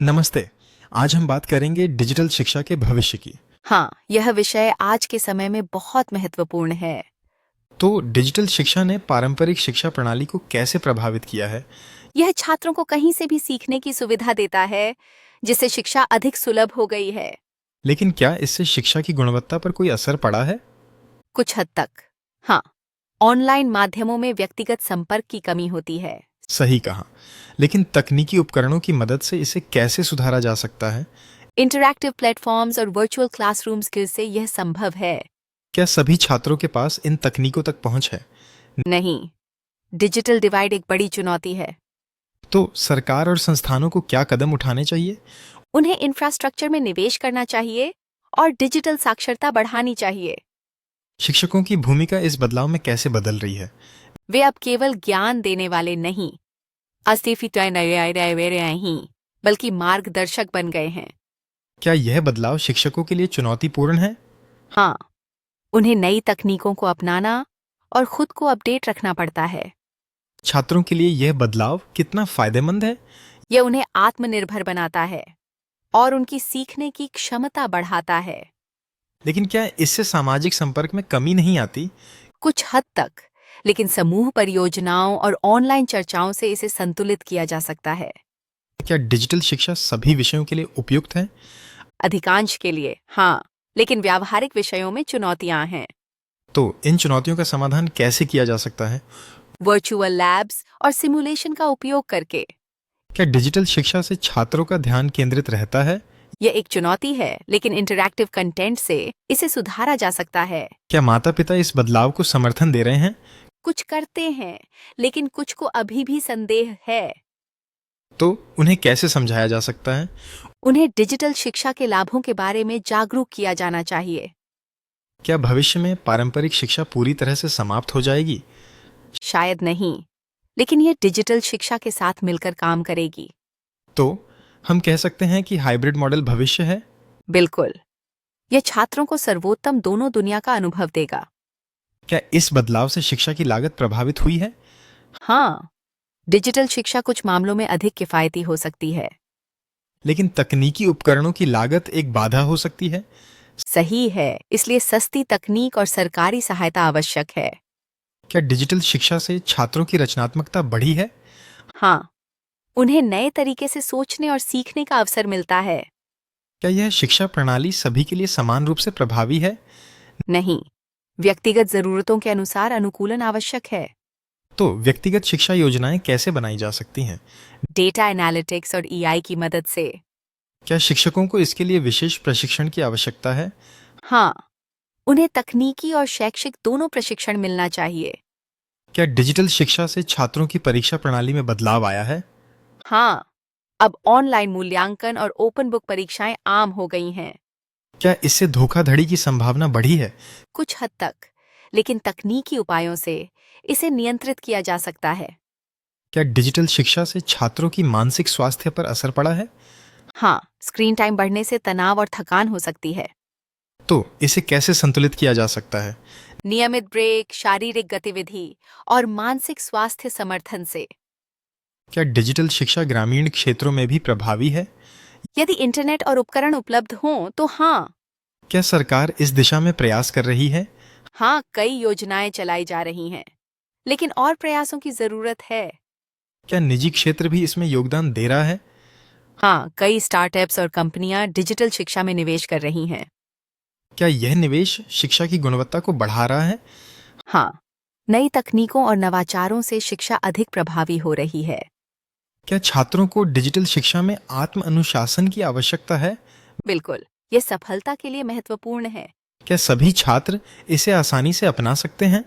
नमस्ते। आज हम बात करेंगे डिजिटल शिक्षा के भविष्य की। हाँ, यह विषय आज के समय में बहुत महत्वपूर्ण है। तो डिजिटल शिक्षा ने पारंपरिक शिक्षा प्रणाली को कैसे प्रभावित किया है? यह छात्रों को कहीं से भी सीखने की सुविधा देता है, जिससे शिक्षा अधिक सुलभ हो गई है। लेकिन क्या इससे शिक्षा की गुणवत्ता पर कोई असर पड़ा है? कुछ हद तक। हाँ, ऑनलाइन माध्यमों में व्यक्तिगत संपर्क की कमी होती है। सही कहा। लेकिन तकनीकी उपकरणों की मदद से इसे कैसे सुधारा जा सकता है? इंटरैक्टिव प्लेटफॉर्म्स और वर्चुअल क्लासरूम स्किल्स से यह संभव है। क्या सभी छात्रों के पास इन तकनीकों तक पहुंच है? नहीं, डिजिटल डिवाइड एक बड़ी चुनौती है। तो सरकार और संस्थानों को क्या कदम उठाने चाहिए? उन्हें इंफ्रास्ट्रक्चर में निवेश करना चाहिए और डिजिटल साक्षरता बढ़ानी चाहिए। शिक्षकों की भूमिका इस बदलाव में कैसे बदल रही है? वे अब केवल ज्ञान देने वाले नहीं, ही बल्कि मार्गदर्शक बन गए हैं। क्या यह बदलाव शिक्षकों के लिए चुनौतीपूर्ण है? हाँ, उन्हें नई तकनीकों को अपनाना और खुद को अपडेट रखना पड़ता है। छात्रों के लिए यह बदलाव कितना फायदेमंद है? यह उन्हें आत्मनिर्भर बनाता है और उनकी सीखने की क्षमता बढ़ाता है। लेकिन क्या इससे सामाजिक संपर्क में कमी नहीं आती? कुछ हद तक, लेकिन समूह परियोजनाओं और ऑनलाइन चर्चाओं से इसे संतुलित किया जा सकता है। क्या डिजिटल शिक्षा सभी विषयों के लिए उपयुक्त है? अधिकांश के लिए हाँ, लेकिन व्यावहारिक विषयों में चुनौतियां हैं। तो इन चुनौतियों का समाधान कैसे किया जा सकता है? वर्चुअल लैब्स और सिमुलेशन का उपयोग करके। क्या डिजिटल शिक्षा से छात्रों का ध्यान केंद्रित रहता है? यह एक चुनौती है, लेकिन इंटरैक्टिव कंटेंट से इसे सुधारा जा सकता है। क्या माता पिता इस बदलाव को समर्थन दे रहे हैं? कुछ करते हैं, लेकिन कुछ को अभी भी संदेह है। तो उन्हें कैसे समझाया जा सकता है? उन्हें डिजिटल शिक्षा के लाभों के बारे में जागरूक किया जाना चाहिए। क्या भविष्य में पारंपरिक शिक्षा पूरी तरह से समाप्त हो जाएगी? शायद नहीं, लेकिन यह डिजिटल शिक्षा के साथ मिलकर काम करेगी। तो हम कह सकते हैं कि हाइब्रिड मॉडल भविष्य है। बिल्कुल, यह छात्रों को सर्वोत्तम दोनों दुनिया का अनुभव देगा। क्या इस बदलाव से शिक्षा की लागत प्रभावित हुई है? हाँ, डिजिटल शिक्षा कुछ मामलों में अधिक किफायती हो सकती है। लेकिन तकनीकी उपकरणों की लागत एक बाधा हो सकती है। सही है, इसलिए सस्ती तकनीक और सरकारी सहायता आवश्यक है। क्या डिजिटल शिक्षा से छात्रों की रचनात्मकता बढ़ी है? हाँ, उन्हें नए तरीके से सोचने और सीखने का अवसर मिलता है। क्या यह शिक्षा प्रणाली सभी के लिए समान रूप से प्रभावी है? नहीं, व्यक्तिगत जरूरतों के अनुसार अनुकूलन आवश्यक है। तो व्यक्तिगत शिक्षा योजनाएं कैसे बनाई जा सकती हैं? डेटा एनालिटिक्स और ईआई की मदद से। क्या शिक्षकों को इसके लिए विशेष प्रशिक्षण की आवश्यकता है? हाँ, उन्हें तकनीकी और शैक्षिक दोनों प्रशिक्षण मिलना चाहिए। क्या डिजिटल शिक्षा से छात्रों की परीक्षा प्रणाली में बदलाव आया है? हाँ, अब ऑनलाइन मूल्यांकन और ओपन बुक परीक्षाएं आम हो गई हैं। क्या इससे धोखाधड़ी की संभावना बढ़ी है? कुछ हद तक, लेकिन तकनीकी उपायों से इसे नियंत्रित किया जा सकता है। क्या डिजिटल शिक्षा से छात्रों की मानसिक स्वास्थ्य पर असर पड़ा है? हाँ, स्क्रीन टाइम बढ़ने से तनाव और थकान हो सकती है। तो इसे कैसे संतुलित किया जा सकता है? नियमित ब्रेक, शारीरिक गतिविधि और मानसिक स्वास्थ्य समर्थन से। क्या डिजिटल शिक्षा ग्रामीण क्षेत्रों में भी प्रभावी है? यदि इंटरनेट और उपकरण उपलब्ध हों तो हाँ। क्या सरकार इस दिशा में प्रयास कर रही है? हाँ, कई योजनाएं चलाई जा रही हैं, लेकिन और प्रयासों की जरूरत है। क्या निजी क्षेत्र भी इसमें योगदान दे रहा है? हाँ, कई स्टार्टअप्स और कंपनियां डिजिटल शिक्षा में निवेश कर रही हैं। क्या यह निवेश शिक्षा की गुणवत्ता को बढ़ा रहा है? हाँ, नई तकनीकों और नवाचारों से शिक्षा अधिक प्रभावी हो रही है। क्या छात्रों को डिजिटल शिक्षा में आत्म अनुशासन की आवश्यकता है? बिल्कुल, ये सफलता के लिए महत्वपूर्ण है। क्या सभी छात्र इसे आसानी से अपना सकते हैं?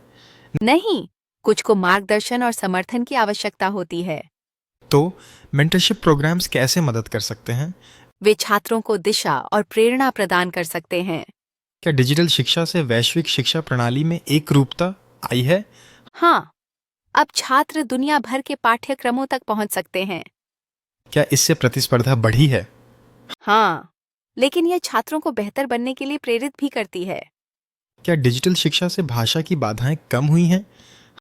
नहीं, कुछ को मार्गदर्शन और समर्थन की आवश्यकता होती है। तो मेंटरशिप प्रोग्राम्स कैसे मदद कर सकते हैं? वे छात्रों को दिशा और प्रेरणा प्रदान कर सकते हैं। क्या डिजिटल शिक्षा से वैश्विक शिक्षा प्रणाली में एक रूपता आई है? हाँ, अब छात्र दुनिया भर के पाठ्यक्रमों तक पहुंच सकते हैं। क्या इससे प्रतिस्पर्धा बढ़ी है? हाँ, लेकिन यह छात्रों को बेहतर बनने के लिए प्रेरित भी करती है। क्या डिजिटल शिक्षा से भाषा की बाधाएं कम हुई हैं?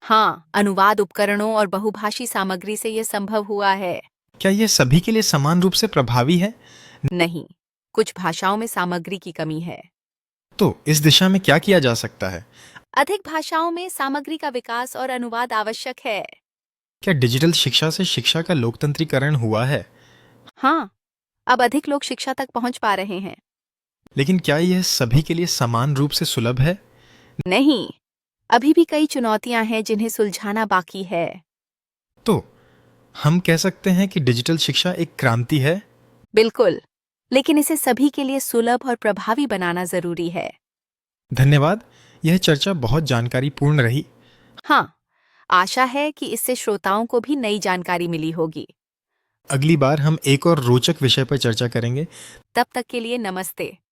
हाँ, अनुवाद उपकरणों और बहुभाषी सामग्री से यह संभव हुआ है। क्या यह सभी के लिए समान रूप से प्रभावी है? नहीं, कुछ भाषाओं में सामग्री की कमी है। तो इस दिशा में क्या किया जा सकता है? अधिक भाषाओं में सामग्री का विकास और अनुवाद आवश्यक है। क्या डिजिटल शिक्षा से शिक्षा का लोकतंत्रीकरण हुआ है? हाँ, अब अधिक लोग शिक्षा तक पहुंच पा रहे हैं। लेकिन क्या यह सभी के लिए समान रूप से सुलभ है? नहीं, अभी भी कई चुनौतियां हैं जिन्हें सुलझाना बाकी है। तो हम कह सकते हैं कि डिजिटल शिक्षा एक क्रांति है। बिल्कुल, लेकिन इसे सभी के लिए सुलभ और प्रभावी बनाना जरूरी है। धन्यवाद, यह चर्चा बहुत जानकारीपूर्ण रही। हाँ, आशा है कि इससे श्रोताओं को भी नई जानकारी मिली होगी। अगली बार हम एक और रोचक विषय पर चर्चा करेंगे। तब तक के लिए नमस्ते।